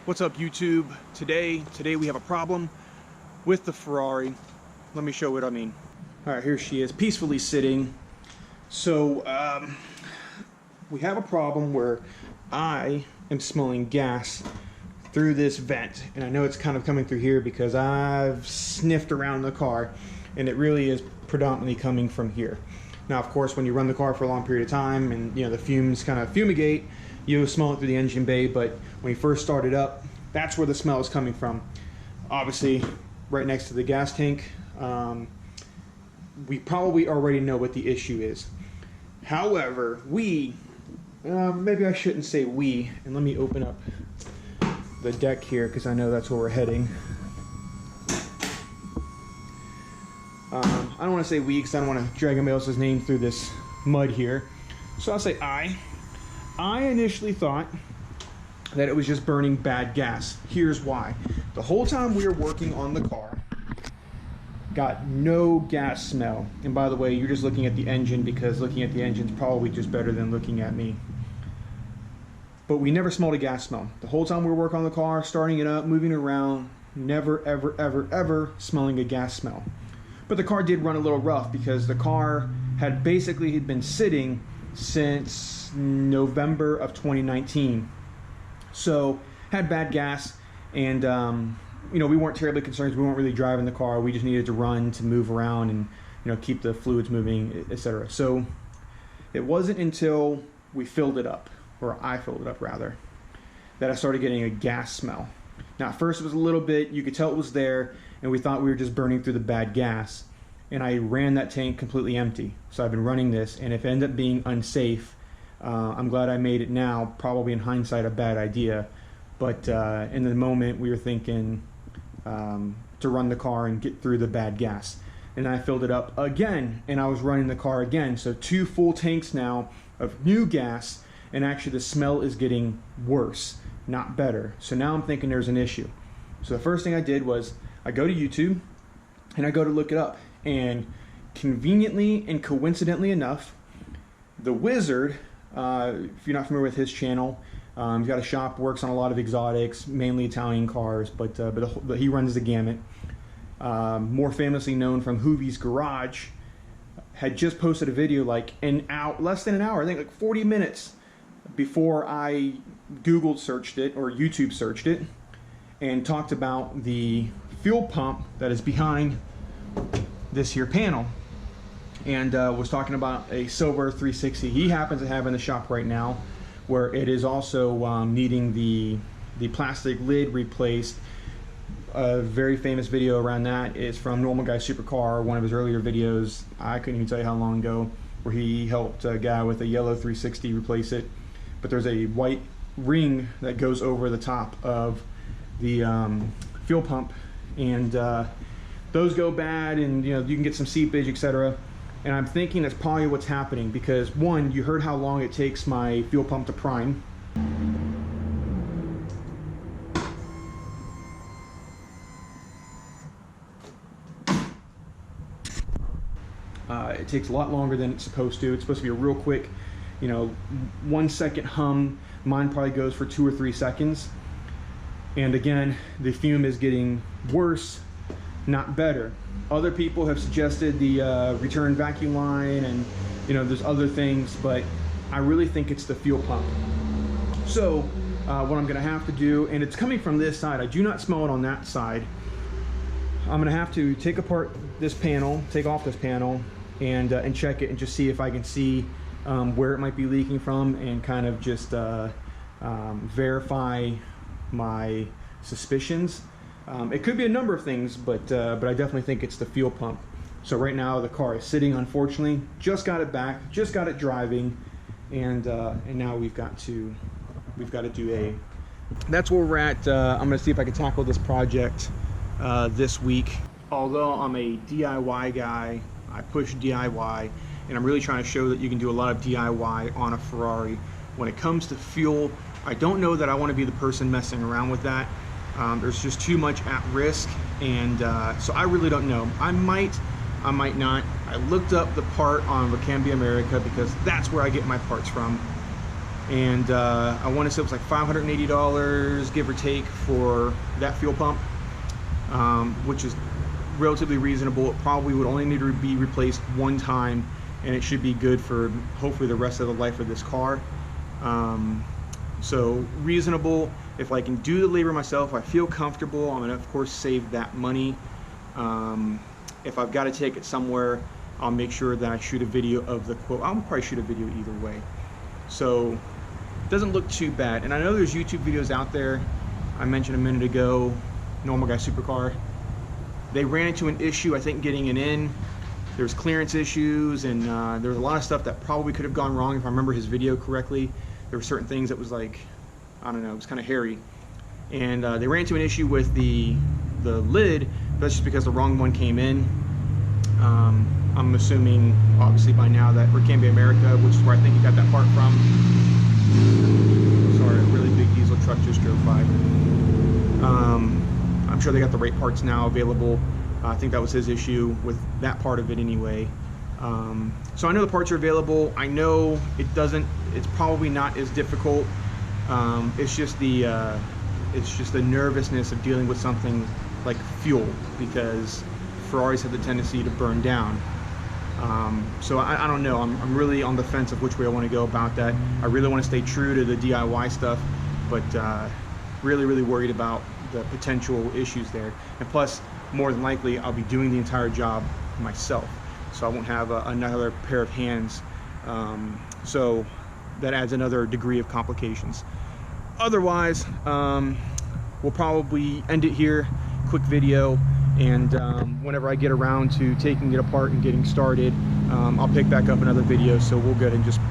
What's up, YouTube? Today we have a problem with the Ferrari. Let me show what I mean. All right, here she is, peacefully sitting. So we have a problem where I am smelling gas through this vent, and I know it's kind of coming through here because I've sniffed around the car, and it really is predominantly coming from here. Now, of course, when you run the car for a long period of time and the fumes kind of fumigate, you smell it through the engine bay, but when you first start it up, that's where the smell is coming from. Obviously, right next to the gas tank, we probably already know what the issue is. However, maybe I shouldn't say we, and let me open up the deck here because I know that's where we're heading. I don't want to say we because I don't want to drag anybody else's name through this mud here. So I'll say I initially thought that it was just burning bad gas. Here's why. The whole time we were working on the car, got no gas smell. And by the way, you're just looking at the engine because looking at the engine is probably just better than looking at me. But we never smelled a gas smell. The whole time we were working on the car, starting it up, moving around, never, ever, ever, ever smelling a gas smell. But the car did run a little rough because the car had basically been sitting since November of 2019. So had bad gas, and we weren't terribly concerned. We weren't really driving the car. We just needed to run to move around and keep the fluids moving, etc. So it wasn't until we filled it up, or I filled it up rather, that I started getting a gas smell. Now at first it was a little bit, you could tell it was there, and we thought we were just burning through the bad gas. And I ran that tank completely empty. So I've been running this, and if it ended up being unsafe, I'm glad I made it now. Probably in hindsight a bad idea, but in the moment we were thinking to run the car and get through the bad gas. And I filled it up again, and I was running the car again. So 2 full tanks now of new gas, and actually the smell is getting worse, not better. So now I'm thinking there's an issue. So the first thing I did was I go to YouTube and I go to look it up. And conveniently and coincidentally enough, the Wizard, if you're not familiar with his channel, he's got a shop, works on a lot of exotics, mainly Italian cars, but he runs the gamut. More famously known from Hoovie's Garage, had just posted a video like less than an hour, I think like 40 minutes before I Googled searched it, or YouTube searched it, and talked about the fuel pump that is behind this here panel, and was talking about a silver 360 he happens to have in the shop right now, where it is also needing the plastic lid replaced. A very famous video around that is from Normal Guy Supercar, one of his earlier videos. I couldn't even tell you how long ago, where he helped a guy with a yellow 360 replace it. But there's a white ring that goes over the top of the fuel pump, and those go bad, and you can get some seepage, etc. And I'm thinking that's probably what's happening because, one, you heard how long it takes my fuel pump to prime. It takes a lot longer than it's supposed to. It's supposed to be a real quick, 1 second hum. Mine probably goes for 2 or 3 seconds. And again, the fume is getting worse, not better. Other people have suggested the return vacuum line, and there's other things, but I really think it's the fuel pump. So what I'm gonna have to do, and it's coming from this side, I do not smell it on that side. I'm gonna have to take apart this panel, take off this panel, and check it and just see if I can see where it might be leaking from, and kind of just verify my suspicions. It could be a number of things, but I definitely think it's the fuel pump. So right now the car is sitting, unfortunately. Just got it back, just got it driving, and now we've got to do that's where we're at. I'm gonna see if I can tackle this project this week. Although I'm a DIY guy, I push DIY, and I'm really trying to show that you can do a lot of DIY on a Ferrari. When it comes to fuel, I don't know that I want to be the person messing around with that. There's just too much at risk, and so I really don't know. I might not. I looked up the part on Ricambia America because that's where I get my parts from. and I want to say it was like $580, give or take, for that fuel pump, which is relatively reasonable. It probably would only need to be replaced one time, and it should be good for hopefully the rest of the life of this car. So reasonable. If I can do the labor myself, I feel comfortable, I'm gonna of course save that money. If I've got to take it somewhere, I'll make sure that I shoot a video of the quote. I'll probably shoot a video either way. So it doesn't look too bad. And I know there's YouTube videos out there. I mentioned a minute ago, Normal Guy Supercar. They ran into an issue, I think, getting it in. There's clearance issues, and there was a lot of stuff that probably could have gone wrong if I remember his video correctly. There were certain things that was like, I don't know, it was kind of hairy. And they ran into an issue with the lid, but that's just because the wrong one came in. I'm assuming, obviously by now, that Ricambia America, which is where I think he got that part from. Sorry, a really big diesel truck just drove by. I'm sure they got the right parts now available. I think that was his issue with that part of it anyway. So I know the parts are available. I know it's probably not as difficult. It's just the nervousness of dealing with something like fuel, because Ferraris have the tendency to burn down. So I don't know. I'm really on the fence of which way I want to go about that. I really want to stay true to the DIY stuff, but really worried about the potential issues there. And plus, more than likely, I'll be doing the entire job myself, so I won't have another pair of hands. So that adds another degree of complications. Otherwise, we'll probably end it here. Quick video, and whenever I get around to taking it apart and getting started, I'll pick back up another video. So we'll go ahead and just